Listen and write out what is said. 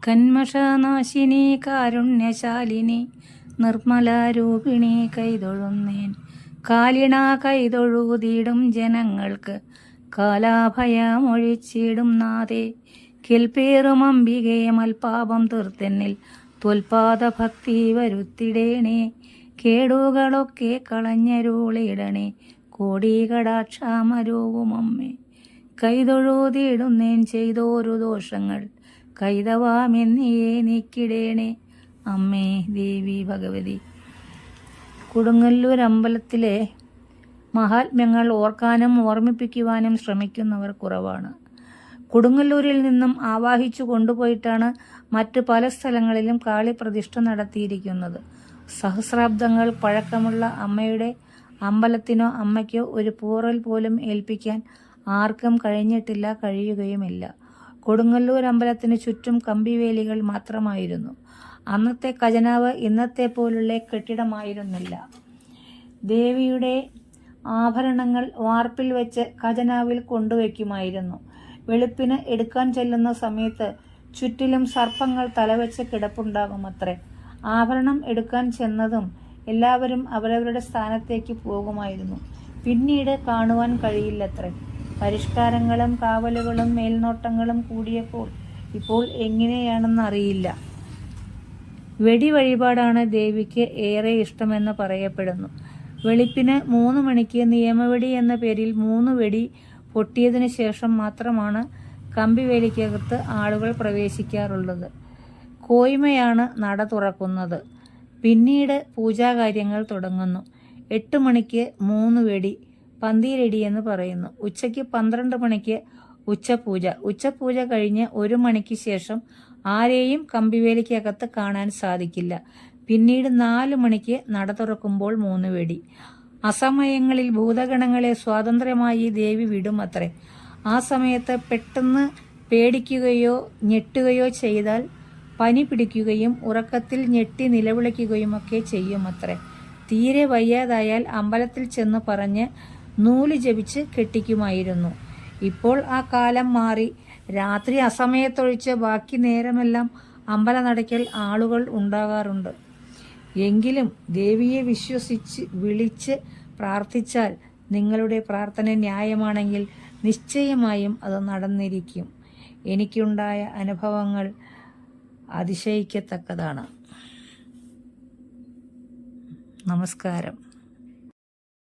കന്മഷനാശിനി കാരുണ്യശാലിനി നിർമ്മലാരൂപിണി കൈതൊഴുന്നേൻ. കാലിണ കൈതൊഴുതിടും ജനങ്ങൾക്ക് കാലാഭയമൊഴിച്ചിടും നാഥേ. കിൽപ്പേറും അംബികേ മൽപാപം തീർത്തെന്നിൽ ത്വൽപാദ ഭക്തി വരുത്തിടേണേ. കേടുകളൊക്കെ കളഞ്ഞരുളിടണേ കോടികടാക്ഷാമരൂവും അമ്മേ. കൈതൊഴുതിടുന്നേൻ ചെയ്തോരു ദോഷങ്ങൾ കൈതവാമെന്നിയെ നീക്കിടേണേ അമ്മേ ദേവി ഭഗവതി. കൊടുങ്ങല്ലൂർ അമ്പലത്തിലെ മഹാത്മ്യങ്ങൾ ഓർക്കാനും ഓർമ്മിപ്പിക്കുവാനും ശ്രമിക്കുന്നവർ കുറവാണ്. കൊടുങ്ങല്ലൂരിൽ നിന്നും ആവാഹിച്ചു കൊണ്ടുപോയിട്ടാണ് മറ്റ് പല സ്ഥലങ്ങളിലും കാളിപ്രതിഷ്ഠ നടത്തിയിരിക്കുന്നത്. സഹസ്രാബ്ദങ്ങൾ പഴക്കമുള്ള അമ്മയുടെ അമ്പലത്തിനോ അമ്മയ്ക്കോ ഒരു പൂറൽ പോലും ഏൽപ്പിക്കാൻ ആർക്കും കഴിഞ്ഞിട്ടില്ല, കഴിയുകയുമില്ല. കൊടുങ്ങല്ലൂർ അമ്പലത്തിന് ചുറ്റും കമ്പിവേലികൾ മാത്രമായിരുന്നു. അന്നത്തെ ഖജനാവ് ഇന്നത്തെ പോലുള്ള കെട്ടിടമായിരുന്നില്ല. ദേവിയുടെ ആഭരണങ്ങൾ വാർപ്പിൽ വെച്ച് ഖജനാവിൽ കൊണ്ടുവയ്ക്കുമായിരുന്നു. വെളുപ്പിന് എടുക്കാൻ ചെല്ലുന്ന സമയത്ത് ചുറ്റിലും സർപ്പങ്ങൾ തലവെച്ച് കിടപ്പുണ്ടാകുമത്രേ. ആഭരണം എടുക്കാൻ ചെന്നതും എല്ലാവരും അവരവരുടെ സ്ഥാനത്തേക്ക് പോകുമായിരുന്നു. പിന്നീട് കാണുവാൻ കഴിയില്ലത്രേ. പരിഷ്കാരങ്ങളും കാവലുകളും മേൽനോട്ടങ്ങളും കൂടിയപ്പോൾ ഇപ്പോൾ എങ്ങനെയാണെന്നറിയില്ല. വെടി വഴിപാടാണ് ദേവിക്ക് ഏറെ ഇഷ്ടമെന്ന് പറയപ്പെടുന്നു. വെളുപ്പിന് 3 മണിക്ക് നിയമവെടി എന്ന പേരിൽ 3 വെടി പൊട്ടിയതിനു ശേഷം മാത്രമാണ് കമ്പിവേലിക്കകത്ത് ആളുകൾ പ്രവേശിക്കാറുള്ളത്. കോയ്മയാണ് നട തുറക്കുന്നത്. പിന്നീട് പൂജാകാര്യങ്ങൾ തുടങ്ങുന്നു. 8 മണിക്ക് 3 വെടി പന്തീരടി എന്ന് പറയുന്നു. ഉച്ചയ്ക്ക് 12 മണിക്ക് ഉച്ചപൂജ. ഉച്ചപൂജ കഴിഞ്ഞ് 1 മണിക്ക് ശേഷം ആരെയും കമ്പിവേലിക്കകത്ത് കാണാൻ സാധിക്കില്ല. പിന്നീട് 4 മണിക്ക് നട തുറക്കുമ്പോൾ 3 വെടി. അസമയങ്ങളിൽ ഭൂതഗണങ്ങളെ സ്വാതന്ത്ര്യമായി ദേവി വിടും അത്രേ. ആ സമയത്ത് പെട്ടെന്ന് പേടിക്കുകയോ ഞെട്ടുകയോ ചെയ്താൽ പനി പിടിക്കുകയും ഉറക്കത്തിൽ ഞെട്ടി നിലവിളിക്കുകയുമൊക്കെ ചെയ്യുമത്രേ. തീരെ വയ്യാതായാൽ അമ്പലത്തിൽ ചെന്ന് പറഞ്ഞ് നൂല് ജപിച്ച് കെട്ടിക്കുമായിരുന്നു. ഇപ്പോൾ ആ കാലം മാറി. രാത്രി അസമയത്തൊഴിച്ച് ബാക്കി നേരമെല്ലാം അമ്പലനടയ്ക്കൽ ആളുകൾ ഉണ്ടാകാറുണ്ട്. എങ്കിലും ദേവിയെ വിശ്വസിച്ച് വിളിച്ച് പ്രാർത്ഥിച്ചാൽ നിങ്ങളുടെ പ്രാർത്ഥന ന്യായമാണെങ്കിൽ നിശ്ചയമായും അത് നടന്നിരിക്കും. എനിക്കുണ്ടായ അനുഭവങ്ങൾ അതിശയിക്കത്തക്കതാണ്. നമസ്കാരം.